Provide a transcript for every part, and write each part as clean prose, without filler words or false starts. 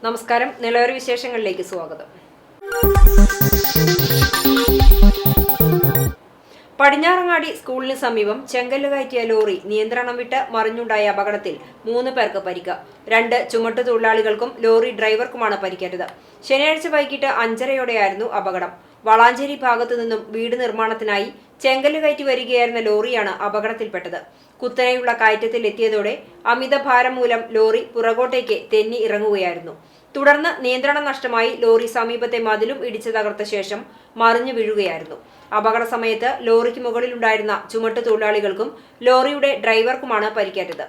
നമസ്കാരം, നിലവര വിശേഷങ്ങളിലേക്ക് സ്വാഗതം. പടിഞ്ഞാറങ്ങാടി സ്കൂളിന് സമീപം ചെങ്കല്ല് കയറ്റിയ ലോറി നിയന്ത്രണം വിട്ട് മറിഞ്ഞുണ്ടായ അപകടത്തിൽ 3 പേർക്ക് പരിക്ക്. 2 ചുമട്ടുതൊഴിലാളികൾക്കും ലോറി ഡ്രൈവർക്കുമാണ് പരിക്കേറ്റത്. ശനിയാഴ്ച വൈകിട്ട് 5:30യോടെയായിരുന്നു അപകടം. വളാഞ്ചേരി ഭാഗത്തു നിന്നും വീട് നിർമ്മാണത്തിനായി ചെങ്കല്ല് കയറ്റി വരികയായിരുന്ന ലോറിയാണ് അപകടത്തിൽപ്പെട്ടത്. കുത്തനെയുള്ള കയറ്റത്തിൽ എത്തിയതോടെ അമിത ഭാരം മൂലം ലോറി പുറകോട്ടേക്ക് തെന്നി ഇറങ്ങുകയായിരുന്നു. തുടർന്ന് നിയന്ത്രണം നഷ്ടമായി ലോറി സമീപത്തെ മതിലും ഇടിച്ചു തകർത്ത ശേഷം മറിഞ്ഞു വീഴുകയായിരുന്നു. അപകട സമയത്ത് ലോറിക്ക് മുകളിലുണ്ടായിരുന്ന ചുമട്ടുതൊഴിലാളികൾക്കും ലോറിയുടെ ഡ്രൈവർക്കുമാണ് പരിക്കേറ്റത്.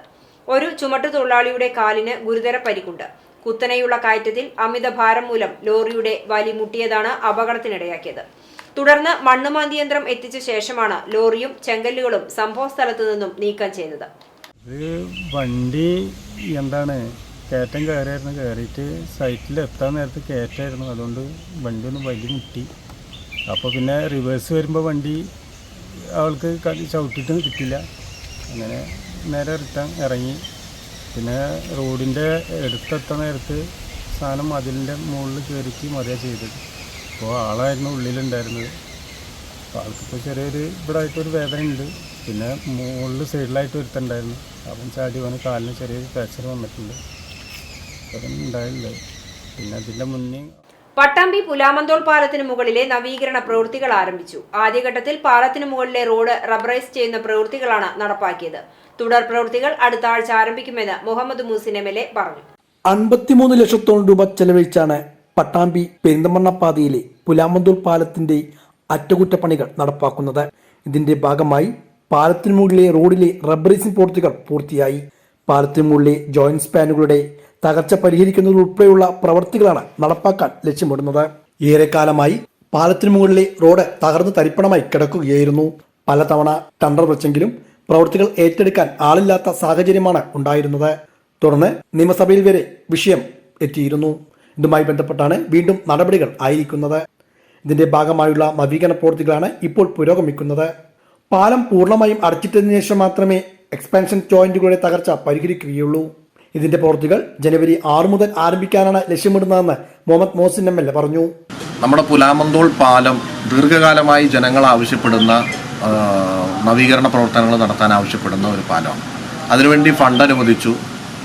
ഒരു ചുമട്ടുതൊഴിലാളിയുടെ കാലിന് ഗുരുതര പരിക്കുണ്ട്. കുത്തനെയുള്ള കയറ്റത്തിൽ അമിത ഭാരം മൂലം ലോറിയുടെ വലി മുട്ടിയതാണ് അപകടത്തിനിടയാക്കിയത്. തുടർന്ന് മണ്ണുമാന്തി യന്ത്രം എത്തിച്ച ശേഷമാണ് ലോറിയും ചെങ്കല്ലുകളും സംഭവ സ്ഥലത്തു നിന്നും നീക്കം ചെയ്തത്. വണ്ടി കയറ്റം കയറിയിട്ട് സൈറ്റിൽ എത്താൻ നേരത്ത് കയറ്റായിരുന്നു. അതുകൊണ്ട് വണ്ടി ഒന്ന് വലിയ മുട്ടി. അപ്പോൾ പിന്നെ റിവേഴ്സ് വരുമ്പോൾ വണ്ടി അവൾക്ക് ചവിട്ടിയിട്ട് കിട്ടില്ല. അങ്ങനെ നേരെ റിട്ടേൺ ഇറങ്ങി. പിന്നെ റോഡിൻ്റെ അടുത്തെത്താൻ നേരത്ത് സാധനം അതിലിൻ്റെ മുകളിൽ കയറിയിട്ട് മറിയുക ചെയ്തത്. അപ്പോൾ ആളായിരുന്നു ഉള്ളിലുണ്ടായിരുന്നത്. അപ്പോൾ ആൾക്കിപ്പോൾ ചെറിയൊരു ഇവിടെ ആയിട്ടൊരു വേദന ഉണ്ട്. പിന്നെ മുകളിൽ സൈഡിലായിട്ട് ഒരുത്തുണ്ടായിരുന്നു. അവൻ ചാടി അവന് കാലിന് ചെറിയൊരു ഫ്രാക്ചർ വന്നിട്ടുണ്ട്. അതൊന്നും ഉണ്ടായില്ല. പിന്നെ അതിൻ്റെ മുന്നേ പട്ടാമ്പി പുലാമന്തോൾ പാലത്തിന് മുകളിലെ നവീകരണ പ്രവൃത്തികൾ ആരംഭിച്ചു. ആദ്യഘട്ടത്തിൽ പാലത്തിന് മുകളിലെ റോഡ് റബ്ബറൈസ് ചെയ്യുന്ന പ്രവൃത്തികളാണ് നടപ്പാക്കിയത്. തുടർ പ്രവൃത്തികൾ അടുത്ത ആഴ്ച ആരംഭിക്കുമെന്ന് മുഹമ്മദ് മൂസിൻ MLA പറഞ്ഞു. 53 ലക്ഷത്തോളം രൂപ ചെലവഴിച്ചാണ് പട്ടാമ്പി പെരിന്തമണ്ണ പാതയിലെ പുലാമന്തോൾ പാലത്തിന്റെ അറ്റകുറ്റപ്പണികൾ നടപ്പാക്കുന്നത്. ഇതിന്റെ ഭാഗമായി പാലത്തിനു മുകളിലെ റോഡിലെ റബ്ബറൈസിംഗ് പ്രവൃത്തികൾ പൂർത്തിയായി. പാലത്തിനു മുകളിലെ ജോയിന്റ് സ്പാനുകളുടെ തകർച്ച പരിഹരിക്കുന്നതുൾപ്പെടെയുള്ള പ്രവൃത്തികളാണ് നടപ്പാക്കാൻ ലക്ഷ്യമിടുന്നത്. ഏറെക്കാലമായി പാലത്തിനു മുകളിലെ റോഡ് തകർന്ന് തരിപ്പണമായി കിടക്കുകയായിരുന്നു. പലതവണ ടെൻഡർ വെച്ചെങ്കിലും പ്രവൃത്തികൾ ഏറ്റെടുക്കാൻ ആളില്ലാത്ത സാഹചര്യമാണ് ഉണ്ടായിരുന്നത്. തുടർന്ന് നിയമസഭയിൽ വരെ വിഷയം എത്തിയിരുന്നു. ഇതുമായി ബന്ധപ്പെട്ടാണ് വീണ്ടും നടപടികൾ ആയിരിക്കുന്നത്. ഇതിന്റെ ഭാഗമായുള്ള നവീകരണ പ്രവൃത്തികളാണ് ഇപ്പോൾ പുരോഗമിക്കുന്നത്. പാലം പൂർണ്ണമായും അടച്ചിട്ടതിനു ശേഷം മാത്രമേ എക്സ്പാൻഷൻ ജോയിന്റുകളുടെ തകർച്ച പരിഹരിക്കുകയുള്ളൂ. ഇതിന്റെ പ്രവൃത്തികൾ ജനുവരി 6 മുതൽ ആരംഭിക്കാനാണ് ലക്ഷ്യമിടുന്നതെന്ന് മുഹമ്മദ് മോസിൻ MLA പറഞ്ഞു. നമ്മുടെ പുലാമന്തോൾ പാലം ദീർഘകാലമായി ജനങ്ങൾ ആവശ്യപ്പെടുന്ന നവീകരണ പ്രവർത്തനങ്ങൾ നടത്താൻ ആവശ്യപ്പെടുന്ന ഒരു പാലമാണ്. അതിനുവേണ്ടി ഫണ്ട് അനുവദിച്ചു.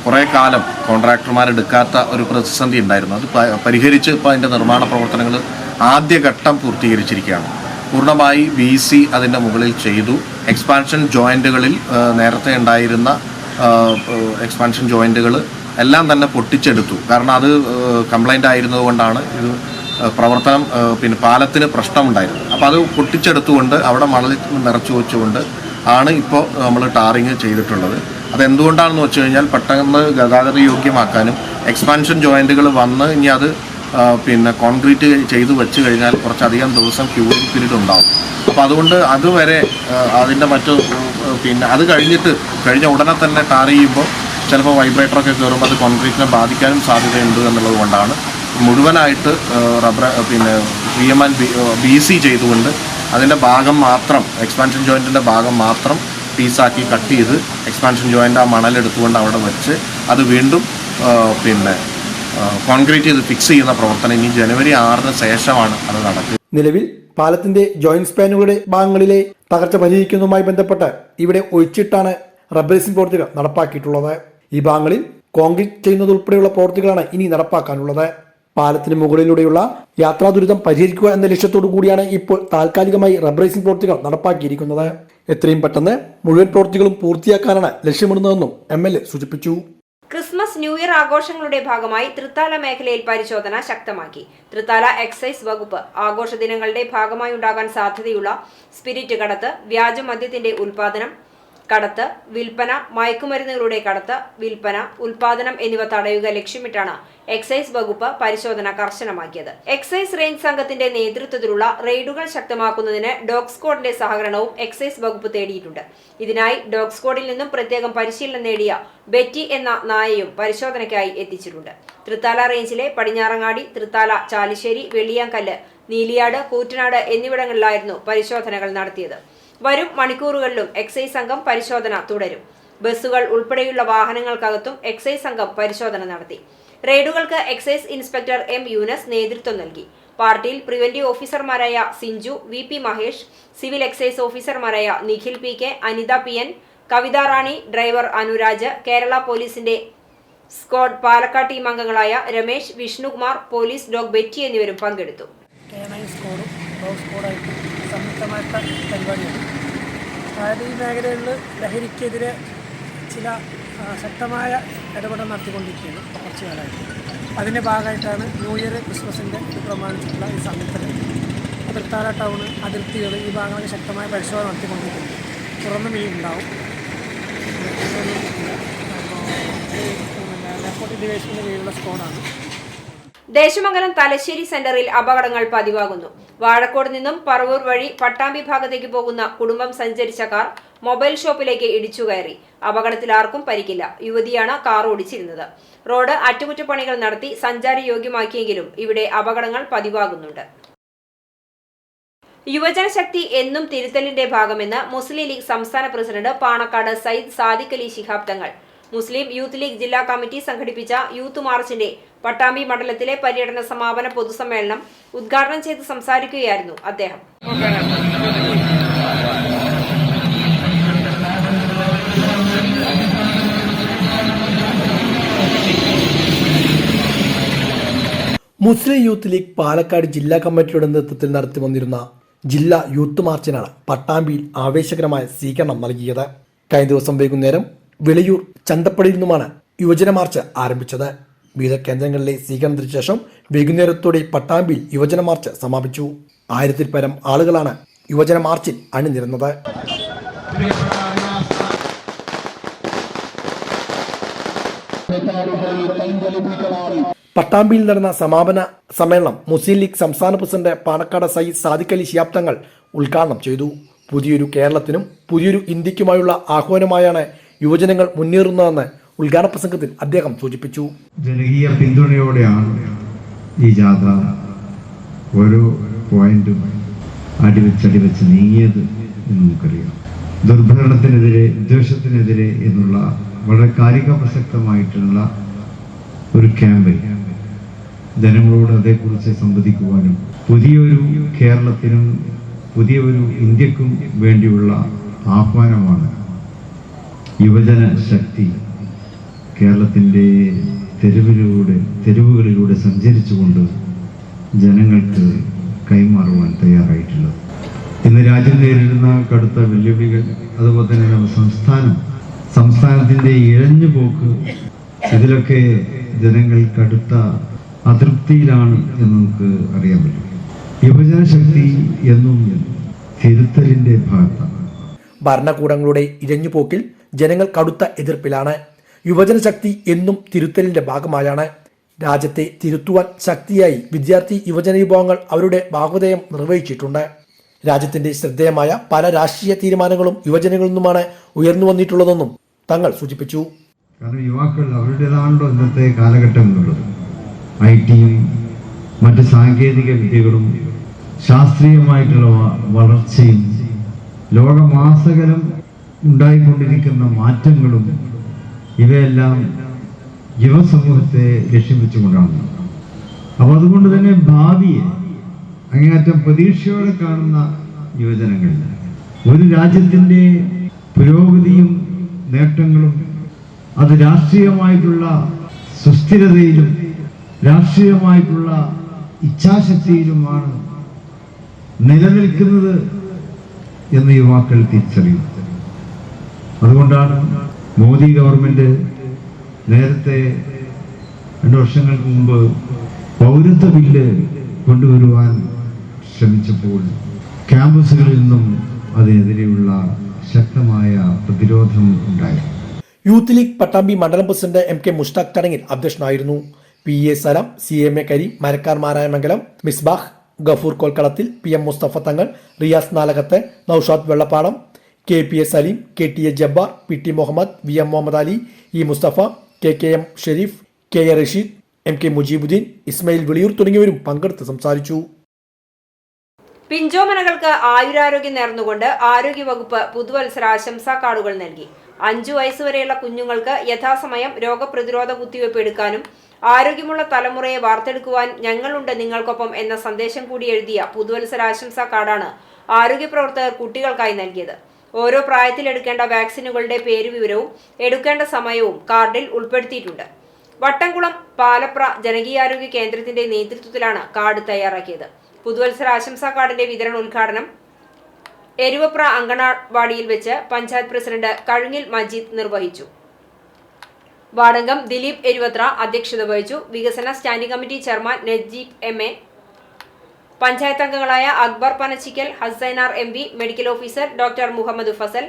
കുറേ കാലം കോൺട്രാക്ടർമാരെടുക്കാത്ത ഒരു പ്രതിസന്ധി ഉണ്ടായിരുന്നു. അത് പരിഹരിച്ച് ഇപ്പോൾ അതിൻ്റെ നിർമ്മാണ പ്രവർത്തനങ്ങൾ ആദ്യഘട്ടം പൂർത്തീകരിച്ചിരിക്കുകയാണ്. പൂർണ്ണമായി VC അതിൻ്റെ മുകളിൽ ചെയ്തു. എക്സ്പാൻഷൻ ജോയിൻറ്റുകളിൽ നേരത്തെ ഉണ്ടായിരുന്ന എക്സ്പാൻഷൻ ജോയിൻറ്റുകൾ എല്ലാം തന്നെ പൊട്ടിച്ചെടുത്തു. കാരണം അത് കംപ്ലൈൻ്റ് ആയിരുന്നതുകൊണ്ടാണ് ഇത് പ്രവർത്തനം പിന്നെ പാലത്തിന് പ്രശ്നമുണ്ടായിരുന്നു. അപ്പോൾ അത് പൊട്ടിച്ചെടുത്തുകൊണ്ട് അവിടെ മണൽ നിറച്ചു വെച്ചുകൊണ്ട് ആണ് ഇപ്പോൾ നമ്മൾ ടാറിങ് ചെയ്തിട്ടുള്ളത്. അതെന്തുകൊണ്ടാണെന്ന് വെച്ച് കഴിഞ്ഞാൽ പെട്ടെന്ന് ഗതാഗത യോഗ്യമാക്കാനും എക്സ്പാൻഷൻ ജോയിൻറ്റുകൾ വന്ന് ഇനി അത് പിന്നെ കോൺക്രീറ്റ് ചെയ്ത് വെച്ച് കഴിഞ്ഞാൽ കുറച്ചധികം ദിവസം ക്യൂറിംഗ് പീരീഡ് ഉണ്ടാവും. അപ്പോൾ അതുകൊണ്ട് അതുവരെ അതിൻ്റെ പിന്നെ അത് കഴിഞ്ഞ ഉടനെ തന്നെ ടാർ ചെയ്യുമ്പോൾ ചിലപ്പോൾ വൈബ്രേറ്ററൊക്കെ കയറുമ്പോൾ അത് കോൺക്രീറ്റിനെ ബാധിക്കാനും സാധ്യതയുണ്ട് എന്നുള്ളത് കൊണ്ടാണ് മുഴുവനായിട്ട് BC ചെയ്തുകൊണ്ട് അതിൻ്റെ ഭാഗം മാത്രം എക്സ്പാൻഷൻ ജോയിൻറ്റിൻ്റെ ഭാഗം മാത്രം പീസാക്കി കട്ട് ചെയ്ത് എക്സ്പാൻഷൻ ജോയിൻ്റ് ആ മണലെടുത്തുകൊണ്ട് അവിടെ വെച്ച് അത് വീണ്ടും കോൺക്രീറ്റ് ചെയ്ത് ഫിക്സ് ചെയ്യുന്ന പ്രവർത്തനം ഇനി ജനുവരി 6 ശേഷമാണ് അത് നടക്കുക. നിലവിൽ പാലത്തിന്റെ ജോയിന്റ് സ്പാനുകളുടെ ഭാഗങ്ങളിലെ തകർച്ച പരിഹരിക്കുന്നതുമായി ബന്ധപ്പെട്ട് ഇവിടെ ഒഴിച്ചിട്ടാണ് റബ്ബറൈസിംഗ് പ്രവൃത്തികൾ നടപ്പാക്കിയിട്ടുള്ളത്. ഈ ഭാഗങ്ങളിൽ കോൺക്രീറ്റ് ചെയ്യുന്നതുൾപ്പെടെയുള്ള പ്രവൃത്തികളാണ് ഇനി നടപ്പാക്കാനുള്ളത്. പാലത്തിന് മുകളിലൂടെയുള്ള യാത്രാ ദുരിതം പരിഹരിക്കുക എന്ന ലക്ഷ്യത്തോടു കൂടിയാണ് ഇപ്പോൾ താൽക്കാലികമായി റബ്ബറൈസിംഗ് പ്രവൃത്തികൾ നടപ്പാക്കിയിരിക്കുന്നത്. എത്രയും പെട്ടെന്ന് മുഴുവൻ പ്രവൃത്തികളും പൂർത്തിയാക്കാനാണ് ലക്ഷ്യമിടുന്നതെന്നും MLA സൂചിപ്പിച്ചു. ക്രിസ്മസ് ന്യൂ ഇയർ ആഘോഷങ്ങളുടെ ഭാഗമായി തൃത്താല മേഖലയിൽ പരിശോധന ശക്തമാക്കി. തൃത്താല എക്സൈസ് വകുപ്പ് ആഘോഷ ദിനങ്ങളുടെ ഭാഗമായി ഉണ്ടാകാൻ സാധ്യതയുള്ള സ്പിരിറ്റ് കടത്ത്, വ്യാജ മദ്യത്തിന്റെ ഉൽപാദനം, കടത്ത്, വിൽപ്പന, മയക്കുമരുന്നുകളുടെ കടത്ത്, വിൽപ്പന, ഉൽപാദനം എന്നിവ തടയുക ലക്ഷ്യമിട്ടാണ് എക്സൈസ് വകുപ്പ് പരിശോധന കർശനമാക്കിയത്. എക്സൈസ് റേഞ്ച് സംഘത്തിന്റെ നേതൃത്വത്തിലുള്ള റെയ്ഡുകൾ ശക്തമാക്കുന്നതിന് ഡോഗ് സ്ക്വാഡിന്റെ സഹകരണവും എക്സൈസ് വകുപ്പ് തേടിയിട്ടുണ്ട്. ഇതിനായി ഡോഗ് സ്ക്വാഡിൽ നിന്നും പ്രത്യേകം പരിശീലനം നേടിയ ബെറ്റി എന്ന നായയും പരിശോധനയ്ക്കായി എത്തിച്ചിട്ടുണ്ട്. തൃത്താല റേഞ്ചിലെ പടിഞ്ഞാറങ്ങാടി, തൃത്താല, ചാലിശ്ശേരി, വെള്ളിയാങ്കല്ല്, നീലിയാട്, കൂറ്റനാട് എന്നിവിടങ്ങളിലായിരുന്നു പരിശോധനകൾ നടത്തിയത്. വരും മണിക്കൂറുകളിലും എക്സൈസ് സംഘം പരിശോധന തുടരും. ബസ്സുകൾ ഉൾപ്പെടെയുള്ള വാഹനങ്ങൾക്കകത്തും എക്സൈസ് സംഘം പരിശോധന നടത്തി. റെയ്ഡുകൾക്ക് എക്സൈസ് ഇൻസ്പെക്ടർ എം യൂനസ് നേതൃത്വം നൽകി. പാർട്ടിയിൽ പ്രിവന്റീവ് ഓഫീസർമാരായ Sinju, VP Mahesh, civil excise ഓഫീസർമാരായ Nikhil PK, Anitha PN, Kavitha Rani, driver Anuraj, Kerala പോലീസിന്റെ സ്ക്വാഡ് പാലക്കാട് ടീം അംഗങ്ങളായ Ramesh, Vishnukumar, police dog Betty എന്നിവരും പങ്കെടുത്തു. സ്കോഡും ഡോഗ് സ്കോഡായിട്ട് സംയുക്തമായിട്ട് പരിപാടിയാണ്. അതായത് ഈ മേഖലകളിൽ ലഹരിക്കെതിരെ ചില ശക്തമായ ഇടപെടൽ നടത്തിക്കൊണ്ടിരിക്കുകയാണ് കുറച്ച് കാലമായിട്ട്. അതിൻ്റെ ഭാഗമായിട്ടാണ് ന്യൂ ഇയർ, ക്രിസ്മസിൻ്റെ ഇത് പ്രമാണിച്ചിട്ടുള്ള ഈ സമയത്ത് തൃത്താല ടൗൺ അതിർത്തികൾ ഈ ഭാഗങ്ങളിൽ ശക്തമായ പരിശോധന നടത്തിക്കൊണ്ടിരിക്കുന്നത്. തുറന്നും ഇനി ഉണ്ടാവും. നാർക്കോട്ടിക് ഡിവിഷൻ്റെ കീഴിലുള്ള സ്കോഡാണ്. ദേശമംഗലം തലശ്ശേരി സെന്ററിൽ അപകടങ്ങൾ പതിവാകുന്നു. വാഴക്കോട് നിന്നും പറവൂർ വഴി പട്ടാമ്പി ഭാഗത്തേക്ക് പോകുന്ന കുടുംബം സഞ്ചരിച്ച കാർ മൊബൈൽ ഷോപ്പിലേക്ക് ഇടിച്ചുകയറി. അപകടത്തിൽ ആർക്കും പരിക്കില്ല. യുവതിയാണ് കാർ ഓടിച്ചിരുന്നത്. റോഡ് അറ്റകുറ്റപ്പണികൾ നടത്തി സഞ്ചാരയോഗ്യമാക്കിയെങ്കിലും ഇവിടെ അപകടങ്ങൾ പതിവാകുന്നുണ്ട്. യുവജനശക്തി എന്നും തിരുത്തലിന്റെ ഭാഗമെന്ന് മുസ്ലിം ലീഗ് സംസ്ഥാന പ്രസിഡന്റ് പാണക്കാട് സയ്യിദ് സാദിഖ് അലി ശിഹാബ് തങ്ങൾ. മുസ്ലിം യൂത്ത് ലീഗ് ജില്ലാ കമ്മിറ്റി സംഘടിപ്പിച്ച യൂത്ത് മാർച്ചിന്റെ പട്ടാമ്പി മണ്ഡലത്തിലെ പര്യടന സമാപന പൊതുസമ്മേളനം ഉദ്ഘാടനം ചെയ്ത് സംസാരിക്കുകയായിരുന്നു അദ്ദേഹം. മുസ്ലിം യൂത്ത് ലീഗ് പാലക്കാട് ജില്ലാ കമ്മിറ്റിയുടെ നേതൃത്വത്തിൽ നടത്തി വന്നിരുന്ന ജില്ലാ യൂത്ത് മാർച്ചിനാണ് പട്ടാമ്പിയിൽ ആവേശകരമായ സ്വീകരണം നൽകിയത്. കഴിഞ്ഞ ദിവസം വൈകുന്നേരം വിളയൂർ ചന്തപ്പടിയിൽ നിന്നുമാണ് യുവജന മാർച്ച് ആരംഭിച്ചത്. വിവിധ കേന്ദ്രങ്ങളിലെ സ്വീകരണത്തിന് ശേഷം വൈകുന്നേരത്തോടെ പട്ടാമ്പിയിൽ യുവജന മാർച്ച് സമാപിച്ചു. 1000-ൽ പരം ആളുകളാണ് യുവജന മാർച്ചിൽ അണിനിരുന്നത്. പട്ടാമ്പിയിൽ നടന്ന സമാപന സമ്മേളനം മുസ്ലിം ലീഗ് സംസ്ഥാന പ്രസിഡന്റ് പാണക്കാട് സയ്യിദ് സാദിഖ് അലി ശിഹാബ് തങ്ങൾ ഉദ്ഘാടനം ചെയ്തു. പുതിയൊരു കേരളത്തിനും പുതിയൊരു ഇന്ത്യക്കുമായുള്ള ആഹ്വാനമായാണ് യുവജനങ്ങൾ മുന്നേറുന്നതെന്ന് ഉദ്ഘാടന പ്രസംഗത്തിൽ അദ്ദേഹം സൂചിപ്പിച്ചു. ജനകീയ പിന്തുണയോടെയാണ് ഈ ജാഥ ഓരോ പോയിന്റും അടിവെച്ച് നീങ്ങിയത് എന്ന് നമുക്കറിയാം. ദുർഭരണത്തിനെതിരെ, വിദ്വേഷത്തിനെതിരെ എന്നുള്ള വളരെ കാലിക പ്രസക്തമായിട്ടുള്ള ഒരു ക്യാമ്പയിൻ ജനങ്ങളോട് അതേക്കുറിച്ച് സംവദിക്കുവാനും പുതിയൊരു കേരളത്തിനും പുതിയൊരു ഇന്ത്യക്കും വേണ്ടിയുള്ള ആഹ്വാനമാണ് യുവജന ശക്തി കേരളത്തിൻ്റെ തെരുവുകളിലൂടെ സഞ്ചരിച്ചുകൊണ്ട് ജനങ്ങൾക്ക് കൈമാറുവാൻ തയ്യാറായിട്ടുള്ളത്. ഇന്ന് രാജ്യം നേരിടുന്ന കടുത്ത വെല്ലുവിളികൾ, അതുപോലെ തന്നെ നമ്മുടെ സംസ്ഥാനത്തിൻ്റെ ഇഴഞ്ഞുപോക്ക്, ഇതിലൊക്കെ ജനങ്ങൾ കടുത്ത അതൃപ്തിയിലാണ് എന്ന് നമുക്ക് അറിയാൻ പറ്റും. യുവജന ശക്തി എന്നും തിരുത്തലിൻ്റെ ഭാഗത്താണ്. ഭരണകൂടങ്ങളുടെ ഇഴഞ്ഞുപോക്കിൽ ജനങ്ങൾ കടുത്ത എതിർപ്പിലാണ്. യുവജന ശക്തി എന്നും തിരുത്തലിന്റെ ഭാഗമായാണ്. രാജ്യത്തെ തിരുത്തുവാൻ ശക്തിയായി വിദ്യാർത്ഥി യുവജന വിഭാഗങ്ങൾ അവരുടെ ഭാഗവതയം നിർവഹിച്ചിട്ടുണ്ട്. രാജ്യത്തിന്റെ ശ്രദ്ധേയമായ പല രാഷ്ട്രീയ തീരുമാനങ്ങളും യുവജനങ്ങളിൽ നിന്നുമാണ് ഉയർന്നു വന്നിട്ടുള്ളതെന്നും തങ്ങൾ സൂചിപ്പിച്ചു. കാരണം യുവാക്കൾ അവരുടേതാണല്ലോ ഇന്നത്തെ കാലഘട്ടം എന്നുള്ളത്. IT-യും മറ്റ് സാങ്കേതിക വിദ്യകളും ശാസ്ത്രീയമായിട്ടുള്ള വളർച്ചയും ലോകമാസകലം ഉണ്ടായിക്കൊണ്ടിരിക്കുന്ന മാറ്റങ്ങളും ഇവയെല്ലാം യുവസമൂഹത്തെ ലക്ഷ്യം വെച്ചുകൊണ്ടാണ്. അപ്പോൾ അതുകൊണ്ട് തന്നെ ഭാവിയെ അങ്ങേയറ്റം പ്രതീക്ഷയോടെ കാണുന്ന യുവജനങ്ങൾ ഒരു രാജ്യത്തിൻ്റെ പുരോഗതിയും നേട്ടങ്ങളും അത് രാഷ്ട്രീയമായിട്ടുള്ള സുസ്ഥിരതയിലും രാഷ്ട്രീയമായിട്ടുള്ള ഇച്ഛാശക്തിയിലുമാണ് നിലനിൽക്കുന്നത് എന്ന് യുവാക്കൾ തിരിച്ചറിയുന്നു. അതുകൊണ്ടാണ് മോദി ഗവൺമെന്റ് നേരത്തെ 2 വർഷങ്ങൾക്ക് മുമ്പ് പൗരത്വ ബില്ല് കൊണ്ടുവരുവാൻ ശ്രമിച്ചപ്പോൾ ക്യാമ്പസുകളിൽ നിന്നും അതിനെതിരെയുള്ള ശക്തമായ പ്രതിരോധം ഉണ്ടായിരുന്നു. യൂത്ത് ലീഗ് പട്ടാമ്പി മണ്ഡലം പ്രസിഡന്റ് MK മുഷ്താഖ് ചടങ്ങിൽ അധ്യക്ഷനായിരുന്നു. PA സലാം, CMA കരീം, മരക്കാർ മംഗലം, മിസ്ബാഹ്, ഗഫൂർ കോൽക്കളത്തിൽ, PM മുസ്തഫ തങ്ങൾ, Riyas Nalakath, Naushad Vellappadam, KPA Saleem, KTA Jabbar, PT Muhammad, VM Muhammad Ali, E Mustafa, KKM Sharif, KA Rasheed, MK Mujeebuddin, Ismail Viliyur തുടങ്ങിയവരും പങ്കെടുത്ത് സംസാരിച്ചു. പിഞ്ചോമനകൾക്ക് ആയുരാരോഗ്യം നേർന്നുകൊണ്ട് ആരോഗ്യവകുപ്പ് പുതുവത്സര ആശംസാ കാർഡുകൾ നൽകി. 5 വയസ്സുവരെയുള്ള കുഞ്ഞുങ്ങൾക്ക് യഥാസമയം രോഗപ്രതിരോധ കുത്തിവയ്പ് എടുക്കാനും ആരോഗ്യമുള്ള തലമുറയെ വാർത്തെടുക്കുവാൻ ഞങ്ങളുണ്ട് നിങ്ങൾക്കൊപ്പം എന്ന സന്ദേശം കൂടി എഴുതിയ പുതുവത്സര ആശംസാ കാർഡാണ് ആരോഗ്യ പ്രവർത്തകർ കുട്ടികൾക്കായി നൽകിയത്. ഓരോ പ്രായത്തിൽ എടുക്കേണ്ട വാക്സിനുകളുടെ പേരുവിവരവും എടുക്കേണ്ട സമയവും കാർഡിൽ ഉൾപ്പെടുത്തിയിട്ടുണ്ട്. വട്ടംകുളം പാലപ്ര ജനകീയാരോഗ്യ കേന്ദ്രത്തിന്റെ നേതൃത്വത്തിലാണ് കാർഡ് തയ്യാറാക്കിയത്. പുതുവത്സര ആശംസാ കാർഡിന്റെ വിതരണ ഉദ്ഘാടനം എരുവപ്ര അങ്കണവാടിയിൽ വെച്ച് പഞ്ചായത്ത് പ്രസിഡന്റ് കഴുങ്ങിൽ മജീദ് നിർവഹിച്ചു. വാർഡംഗം ദിലീപ് എരുവത്ര അധ്യക്ഷത വഹിച്ചു. വികസന standing committee chairman Najeeb MA, panchayat അംഗങ്ങളായ Akbar Panachikkal, Hasainar MV, medical officer doctor Muhammad Fasal,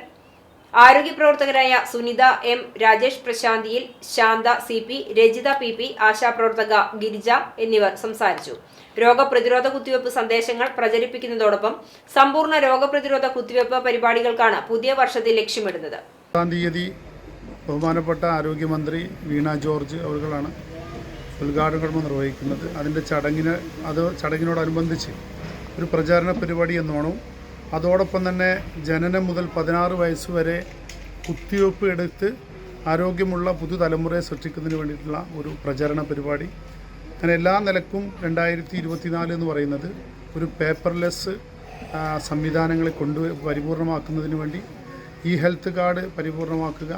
ആരോഗ്യ പ്രവർത്തകരായ Sunitha M, Rajesh പ്രശാന്തിയിൽ, Shantha CP, Rajitha PP, ആശാപ്രവർത്തക Girija എന്നിവർ സംസാരിച്ചു. രോഗപ്രതിരോധ കുത്തിവയ്പ് സന്ദേശങ്ങൾ പ്രചരിപ്പിക്കുന്നതോടൊപ്പം സമ്പൂർണ്ണ രോഗപ്രതിരോധ കുത്തിവയ്പ് പരിപാടികൾക്കാണ് പുതിയ വർഷത്തിൽ ലക്ഷ്യമിടുന്നത്. 10 തീയതി ബഹുമാനപ്പെട്ട ആരോഗ്യമന്ത്രി വീണ ജോർജ് അവர்களാണ് ഉദ്ഘാടനം നിർവഹിക്കുന്നത്. അതിൻ്റെ ചടങ്ങിനോടനുബന്ധിച്ച് ഒരു പ്രചാരണ പരിപാടി എന്നോണം അതോടൊപ്പം തന്നെ ജനനം മുതൽ 16 വയസ്സ് വരെ കുത്തിവയ്പ് എടുത്ത് ആരോഗ്യമുള്ള പുതുതലമുറയെ സൃഷ്ടിക്കുന്നതിന് വേണ്ടിയിട്ടുള്ള ഒരു പ്രചാരണ പരിപാടി. അങ്ങനെ എല്ലാ നിലക്കും 2024 എന്ന് പറയുന്നത് ഒരു പേപ്പർലെസ് സംവിധാനങ്ങളെ പരിപൂർണമാക്കുന്നതിന് വേണ്ടി ഹെൽത്ത് കാർഡ് പരിപൂർണമാക്കുക,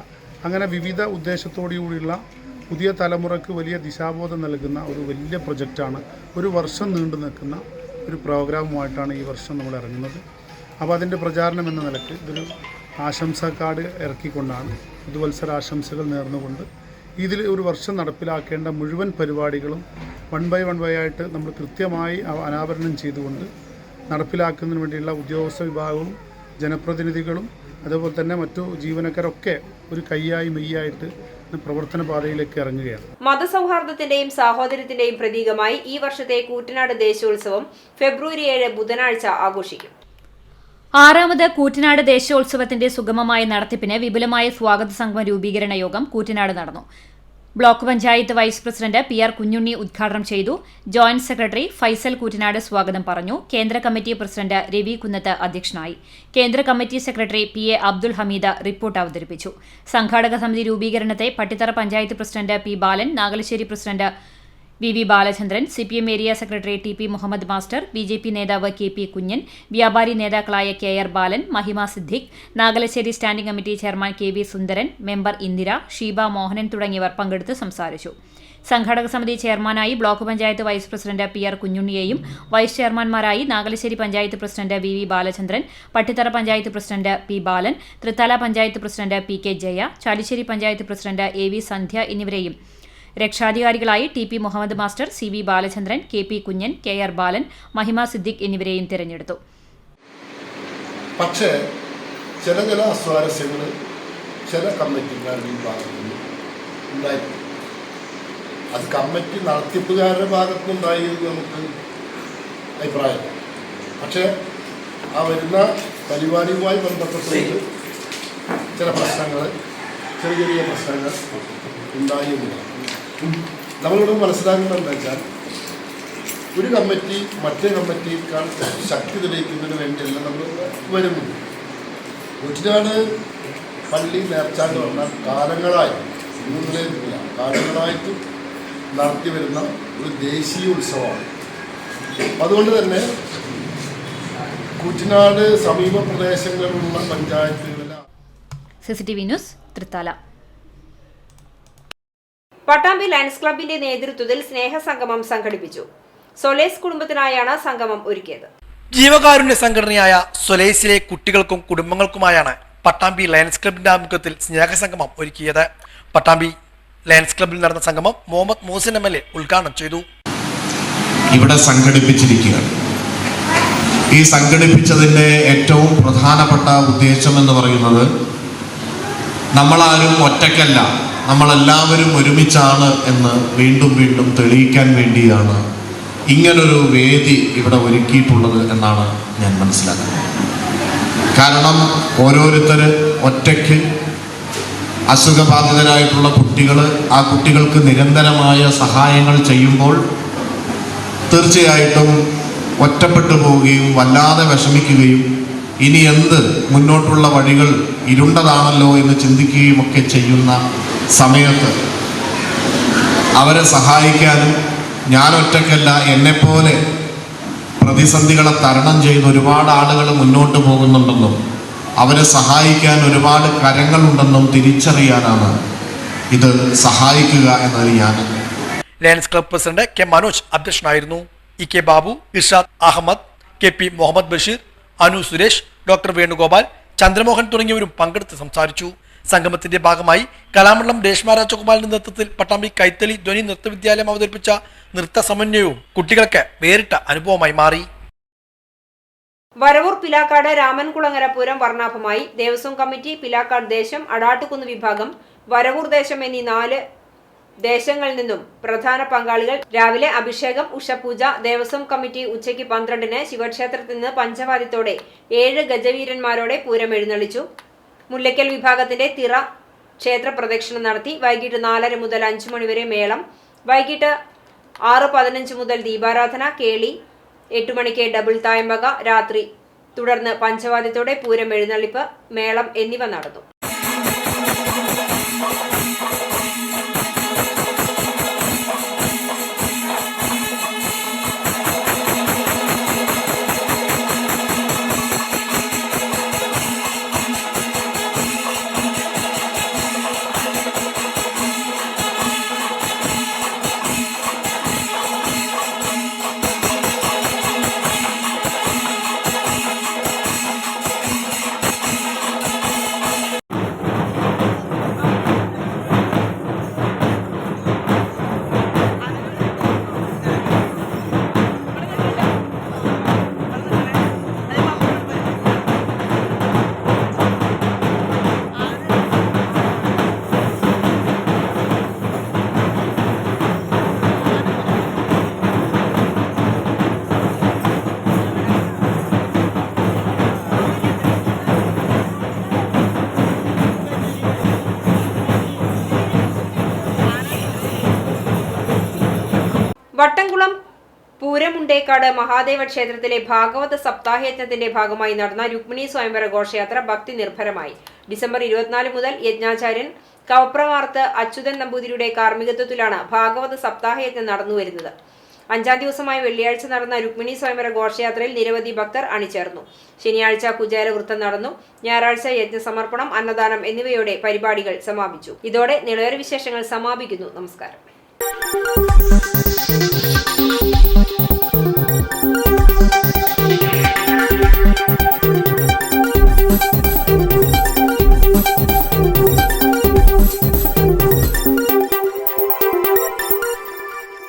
അങ്ങനെ വിവിധ ഉദ്ദേശത്തോടുകൂടിയുള്ള പുതിയ തലമുറയ്ക്ക് വലിയ ദിശാബോധം നൽകുന്ന ഒരു വലിയ പ്രൊജക്റ്റാണ്. ഒരു വർഷം നീണ്ടു നിൽക്കുന്ന ഒരു പ്രോഗ്രാമുമായിട്ടാണ് ഈ വർഷം നമ്മൾ ഇറങ്ങുന്നത്. അപ്പോൾ അതിൻ്റെ പ്രചാരണം എന്ന നിലയ്ക്ക് ഇതൊരു ആശംസാ കാർഡ് ഇറക്കിക്കൊണ്ടാണ് പുതുവത്സര ആശംസകൾ നേർന്നുകൊണ്ട് ഇതിൽ ഒരു വർഷം നടപ്പിലാക്കേണ്ട മുഴുവൻ പരിപാടികളും 1 by 1 ആയിട്ട് നമ്മൾ കൃത്യമായി അനാവരണം ചെയ്തുകൊണ്ട് നടപ്പിലാക്കുന്നതിന് വേണ്ടിയുള്ള ഉദ്യോഗസ്ഥ വിഭാഗവും ജനപ്രതിനിധികളും അതുപോലെ തന്നെ മറ്റു ജീവനക്കാരൊക്കെ ഒരു കൈയായി മെയ്യായിട്ട് പ്രവർത്തന പാതയിലേക്ക് ഇറങ്ങുകയാണ്. മതസൗഹാർദ്ദത്തിന്റെയും സാഹോദര്യത്തിന്റെയും പ്രതീകമായി ഈ വർഷത്തെ കൂറ്റനാട് ദേശോത്സവം ഫെബ്രുവരി 7 ബുധനാഴ്ച ആഘോഷിക്കും. 6ാമത് കൂറ്റനാട് ദേശോത്സവത്തിന്റെ സുഗമമായ നടത്തിപ്പിന് വിപുലമായ സ്വാഗത സംഘം രൂപീകരണ യോഗം കൂറ്റനാട് നടന്നു. Block panchayat vice president PR Kunhunni ഉദ്ഘാടനം ചെയ്തു. ജോയിന്റ് സെക്രട്ടറി ഫൈസൽ കൂറ്റനാട് സ്വാഗതം പറഞ്ഞു. കേന്ദ്ര കമ്മിറ്റി പ്രസിഡന്റ് രവി കുന്നത്ത് അധ്യക്ഷനായി. കേന്ദ്ര committee secretary PA Abdul Hameed report അവതരിപ്പിച്ചു. സംഘാടക സമിതി രൂപീകരണത്തെ Pattithara panchayat president P Balan, Nagalassery president VV Balachandran, CPM area secretary TP Muhammad master, BJP നേതാവ് KP കുഞ്ഞൻ, വ്യാപാരി നേതാക്കളായ KR Balan, Mahima Siddique, Nagalassery standing committee chairman KV Sundaran, member Indira, Sheeba Mohanan തുടങ്ങിയവർ പങ്കെടുത്ത് സംസാരിച്ചു. സംഘാടക സമിതി ചെയർമാനായി block panchayat vice president PR കുഞ്ഞുണ്ണിയെയും വൈസ് ചെയർമാൻമാരായി Nagalassery panchayat president VV Balachandran, Pattithara panchayat president P Balan, Thrithala panchayat president PK Jaya, Chalissery panchayat president AV Sandhya എന്നിവരെയും രക്ഷാധികാരികളായി TP Muhammad master, CV Balachandran, KP Kunjan, KR Balan, Mahima Siddique എന്നിവരെയും തിരഞ്ഞെടുത്തു. പക്ഷേ ചില അസ്വാരസ്യങ്ങൾ ചില കമ്മിറ്റിക്കാരുടെ ഭാഗത്തുനിന്ന് ഉണ്ടായിരുന്നു. അത് കമ്മിറ്റി നടത്തിപ്പുകാരുടെ ഭാഗത്തുനിന്നുണ്ടായി നമുക്ക് അഭിപ്രായം. പക്ഷേ ആ വരുന്ന പരിപാടിയുമായി ബന്ധപ്പെട്ട് ചില പ്രശ്നങ്ങൾ ചെറിയ പ്രശ്നങ്ങൾ ഉണ്ടായിരുന്നു. നമ്മളിവിടെ മനസ്സിലാക്കുന്നത് എന്താ വെച്ചാൽ ഒരു കമ്മിറ്റി മറ്റേ കമ്മിറ്റിയേക്കാൾ ശക്തി തെളിയിക്കുന്നതിന് വേണ്ടിയല്ല നമ്മൾ വരുന്നത്. കൂറ്റനാട് പള്ളി നേർച്ചാണ്ട് പറഞ്ഞാൽ കാലങ്ങളായിട്ട് നടത്തി വരുന്ന ഒരു ദേശീയ ഉത്സവമാണ്. അതുകൊണ്ട് തന്നെ കൂറ്റനാട് സമീപ പ്രദേശങ്ങളിലുള്ള പഞ്ചായത്തുകളിലെ CCTV news Thrithala. Pattambi lions ക്ലബിന്റെ നേതൃത്വത്തിൽ സ്നേഹസംഗമം സംഘടിപ്പിച്ചു. സൊലേസ് കുടുംബത്തിനായാണ് സംഗമം ഒരുക്കിയത്. ജീവകാരുണ്യ സംഘടനയായ സൊലേസിലെ കുട്ടികൾക്കും കുടുംബങ്ങൾക്കുമായാണ് പട്ടാമ്പി ലയൺസ് ക്ലബിന്റെ ആഭിമുഖ്യത്തിൽ സ്നേഹസംഗമം ഒരുക്കിയത്. പട്ടാമ്പി ലയൺസ് ക്ലബിൽ നടന്ന സംഗമം മുഹമ്മദ് മൂസിൻ MLA ഉദ്ഘാടനം ചെയ്തു. ഇവിടെ സംഘടിപ്പിച്ചിരിക്കുക ഈ സംഘടിപ്പിച്ചതിൻ്റെ ഏറ്റവും പ്രധാനപ്പെട്ട ഉദ്ദേശം എന്ന് പറയുന്നത് നമ്മളാരും ഒറ്റയ്ക്കല്ല, നമ്മളെല്ലാവരും ഒരുമിച്ചാണ് എന്ന് വീണ്ടും വീണ്ടും തെളിയിക്കാൻ വേണ്ടിയാണ് ഇങ്ങനൊരു വേദി ഇവിടെ ഒരുക്കിയിട്ടുള്ളത് എന്നാണ് ഞാൻ മനസ്സിലാക്കുന്നത്. കാരണം ഓരോരുത്തർ ഒറ്റയ്ക്ക് അസുഖബാധിതരായിട്ടുള്ള കുട്ടികൾ, ആ കുട്ടികൾക്ക് നിരന്തരമായ സഹായങ്ങൾ ചെയ്യുമ്പോൾ തീർച്ചയായിട്ടും ഒറ്റപ്പെട്ടു പോവുകയും വല്ലാതെ വിഷമിക്കുകയും ഇനി എന്ത് മുന്നോട്ടുള്ള വഴികൾ ഇരുണ്ടതാണല്ലോ എന്ന് ചിന്തിക്കുകയും ഒക്കെ ചെയ്യുന്ന സമയത്ത് അവരെ സഹായിക്കാനും ഞാൻ ഒറ്റയ്ക്കല്ല, എന്നെപ്പോലെ പ്രതിസന്ധികളെ തരണം ചെയ്ത് ഒരുപാട് ആളുകൾ മുന്നോട്ട് പോകുന്നുണ്ടെന്നും അവരെ സഹായിക്കാൻ ഒരുപാട് കരങ്ങളുണ്ടെന്നും തിരിച്ചറിയാനാണ് ഇത് സഹായിക്കുക എന്നതിൽ ഞാൻ. Lions club president K Manoj അധ്യക്ഷനായിരുന്നു. E K Babu, Irshad Ahmed, K P Muhammad Basheer, Anu Suresh, doctor Venugopal, Chandramohan തുടങ്ങിയവരും പങ്കെടുത്ത് സംസാരിച്ചു. സംഗമത്തിന്റെ ഭാഗമായി കലാമണ്ഡലം രേഷ്മ രാജഗോപാലിന്റെ നേതൃത്വത്തിൽ പട്ടാമ്പി കൈത്തളി ധ്വനി നൃത്തവിദ്യാലയം അവതരിപ്പിച്ച നൃത്ത സമന്വയവും കുട്ടികൾക്ക് വേറിട്ട അനുഭവമായി മാറി. വരവൂർ പിലാക്കാട് രാമൻകുളങ്ങര പൂരം വർണ്ണാഭമായി. ദേവസ്വം കമ്മിറ്റി, പിലാക്കാട് ദേശം, അടാട്ടുകുന്ന് വിഭാഗം, വരവൂർ ദേശം എന്നീ 4 ദേശങ്ങളിൽ നിന്നും പ്രധാന പങ്കാളികൾ രാവിലെ അഭിഷേകം, ഉഷപൂജ. ദേവസ്വം കമ്മിറ്റി ഉച്ചയ്ക്ക് 12-ന് ശിവക്ഷേത്രത്തിൽ നിന്ന് പഞ്ചവാദ്യത്തോടെ 7 ഗജവീരന്മാരോടെ പൂരം എഴുന്നള്ളിച്ചു. മുല്ലയ്ക്കൽ വിഭാഗത്തിന്റെ തിറ ക്ഷേത്ര പ്രദക്ഷിണം നടത്തി. വൈകിട്ട് 4:30 മുതൽ 5 മണി വരെ മേളം. വൈകിട്ട് 6:15 മുതൽ ദീപാരാധന, കേളി. 8 മണിക്ക് ഡബിൾ തായമ്പക. രാത്രി തുടർന്ന് പഞ്ചവാദ്യത്തോടെ പൂരം എഴുന്നള്ളിപ്പ്, മേളം എന്നിവ നടന്നു. വട്ടംകുളം പൂരമുണ്ടേക്കാട് മഹാദേവ ക്ഷേത്രത്തിലെ ഭാഗവത സപ്താഹയജ്ഞത്തിന്റെ ഭാഗമായി നടന്ന രുക്മിണി സ്വയംവര ഘോഷയാത്ര ഭക്തി നിർഭരമായി. ഡിസംബർ 24 മുതൽ യജ്ഞാചാര്യൻ കവപ്രമാർത്ത് അച്യുതൻ നമ്പൂതിരിയുടെ കാർമ്മികത്വത്തിലാണ് ഭാഗവത സപ്താഹയജ്ഞം നടന്നുവരുന്നത്. 5-ാം ദിവസമായ വെള്ളിയാഴ്ച നടന്ന രുക്മിണി സ്വയംവര ഘോഷയാത്രയിൽ നിരവധി ഭക്തർ അണിചേർന്നു. ശനിയാഴ്ച കുചേലവൃത്തം നടന്നു. ഞായറാഴ്ച യജ്ഞസമർപ്പണം, അന്നദാനം എന്നിവയോടെ പരിപാടികൾ സമാപിച്ചു. ഇതോടെ നിളയർ വിശേഷങ്ങൾ സമാപിക്കുന്നു. നമസ്കാരം.